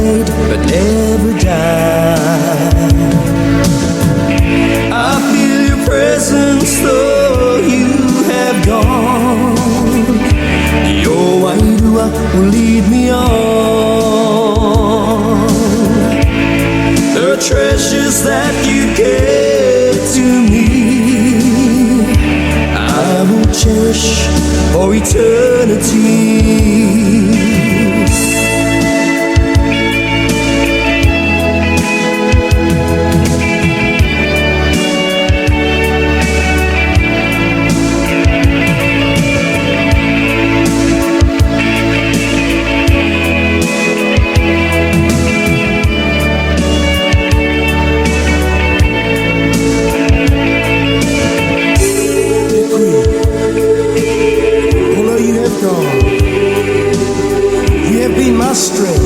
fade but never die. I feel your presence though you have gone. Your white rock will lead me on. The treasures that you gave to me, I will cherish for eternity. You have been my strength.